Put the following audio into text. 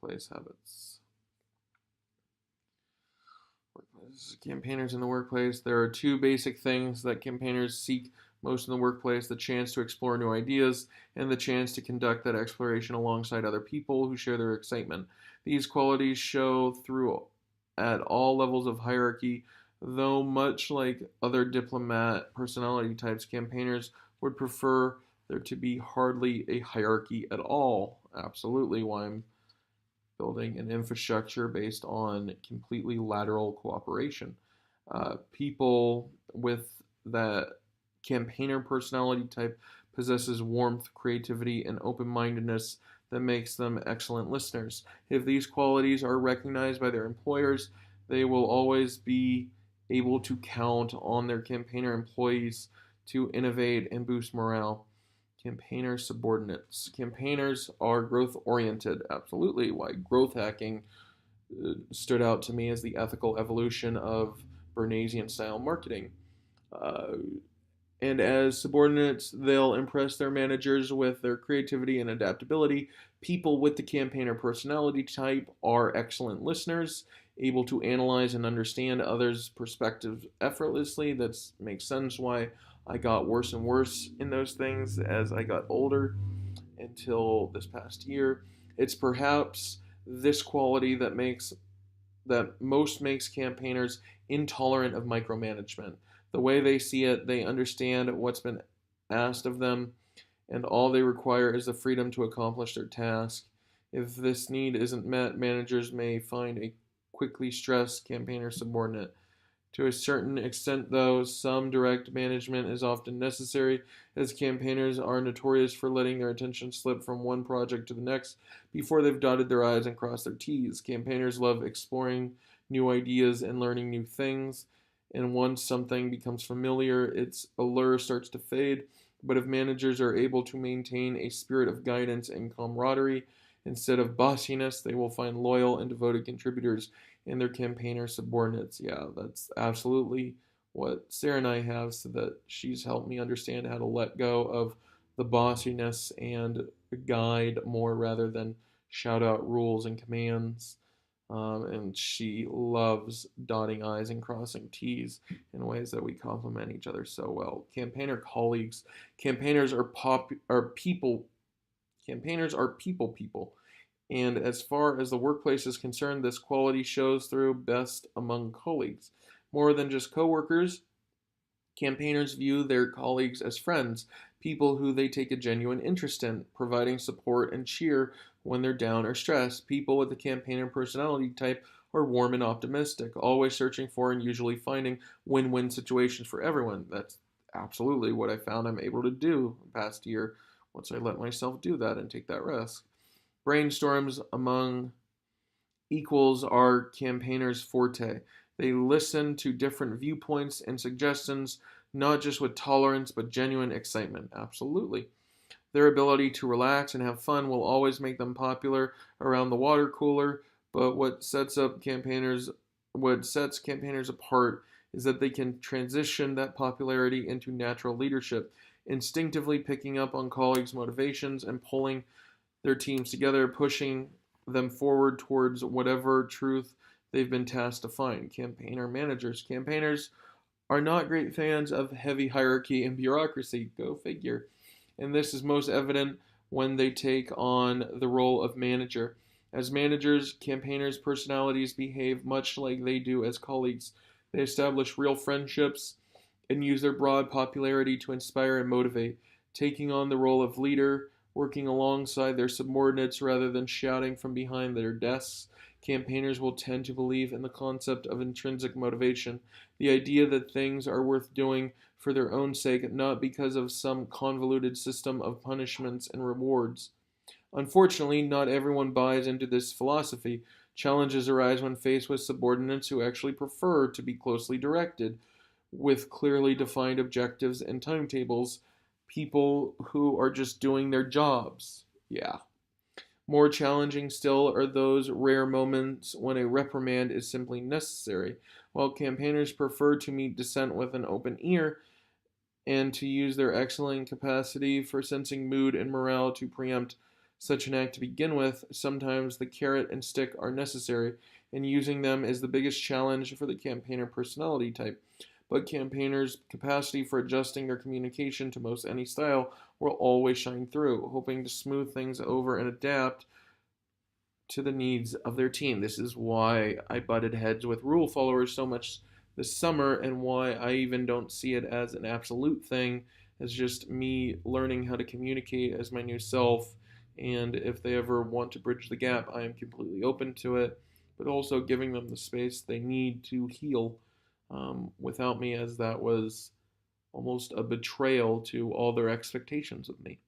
Workplace habits. Campaigners in the workplace. There are two basic things that campaigners seek most in the workplace: the chance to explore new ideas and the chance to conduct that exploration alongside other people who share their excitement. These qualities show through at all levels of hierarchy, though much like other diplomat personality types, campaigners would prefer there to be hardly a hierarchy at all. Absolutely why I'm building an infrastructure based on completely lateral cooperation. People with that campaigner personality type possesses warmth, creativity, and open-mindedness that makes them excellent listeners. If these qualities are recognized by their employers, they will always be able to count on their campaigner employees to innovate and boost morale. Campaigner subordinates. Campaigners are growth oriented. Absolutely. Why growth hacking stood out to me as the ethical evolution of Bernaysian style marketing. Uh, and as subordinates, they'll impress their managers with their creativity and adaptability. People with the campaigner personality type are excellent listeners, able to analyze and understand others' perspectives effortlessly. That makes sense why I got worse and worse in those things as I got older until this past year. It's perhaps this quality that most makes campaigners intolerant of micromanagement. The way they see it, they understand what's been asked of them, and all they require is the freedom to accomplish their task. If this need isn't met, managers may find a quickly stressed campaigner subordinate. To a certain extent, though, some direct management is often necessary, as campaigners are notorious for letting their attention slip from one project to the next before they've dotted their I's and crossed their T's. Campaigners love exploring new ideas and learning new things, and once something becomes familiar, its allure starts to fade. But if managers are able to maintain a spirit of guidance and camaraderie instead of bossiness, they will find loyal and devoted contributors in their campaigner subordinates. Yeah, that's absolutely what Sarah and I have, so that she's helped me understand how to let go of the bossiness and guide more rather than shout out rules and commands. And she loves dotting I's and crossing T's in ways that we complement each other so well. Campaigner colleagues. Campaigners are people. Campaigners are people. And as far as the workplace is concerned, this quality shows through best among colleagues. More than just coworkers, campaigners view their colleagues as friends, people who they take a genuine interest in, providing support and cheer when they're down or stressed. People with the campaigner personality type are warm and optimistic, always searching for and usually finding win-win situations for everyone. That's absolutely what I found I'm able to do the past year once I let myself do that and take that risk. Brainstorms among equals are campaigners' forte. They listen to different viewpoints and suggestions, not just with tolerance, but genuine excitement. Absolutely. Their ability to relax and have fun will always make them popular around the water cooler, but what sets campaigners apart is that they can transition that popularity into natural leadership, instinctively picking up on colleagues' motivations and pulling their teams together, pushing them forward towards whatever truth they've been tasked to find. Campaigner managers. Campaigners are not great fans of heavy hierarchy and bureaucracy. Go figure. And this is most evident when they take on the role of manager. As managers, campaigners' personalities behave much like they do as colleagues. They establish real friendships and use their broad popularity to inspire and motivate, taking on the role of leader, working alongside their subordinates rather than shouting from behind their desks. Campaigners will tend to believe in the concept of intrinsic motivation, the idea that things are worth doing for their own sake, not because of some convoluted system of punishments and rewards. Unfortunately, not everyone buys into this philosophy. Challenges arise when faced with subordinates who actually prefer to be closely directed, with clearly defined objectives and timetables, people who are just doing their jobs. Yeah. More challenging still are those rare moments when a reprimand is simply necessary. While campaigners prefer to meet dissent with an open ear and to use their excellent capacity for sensing mood and morale to preempt such an act to begin with, sometimes the carrot and stick are necessary, and using them is the biggest challenge for the campaigner personality type. But campaigners' capacity for adjusting their communication to most any style will always shine through, hoping to smooth things over and adapt to the needs of their team. This is why I butted heads with rule followers so much this summer, and why I even don't see it as an absolute thing, as just me learning how to communicate as my new self. And if they ever want to bridge the gap, I am completely open to it, but also giving them the space they need to heal without me, as that was almost a betrayal to all their expectations of me.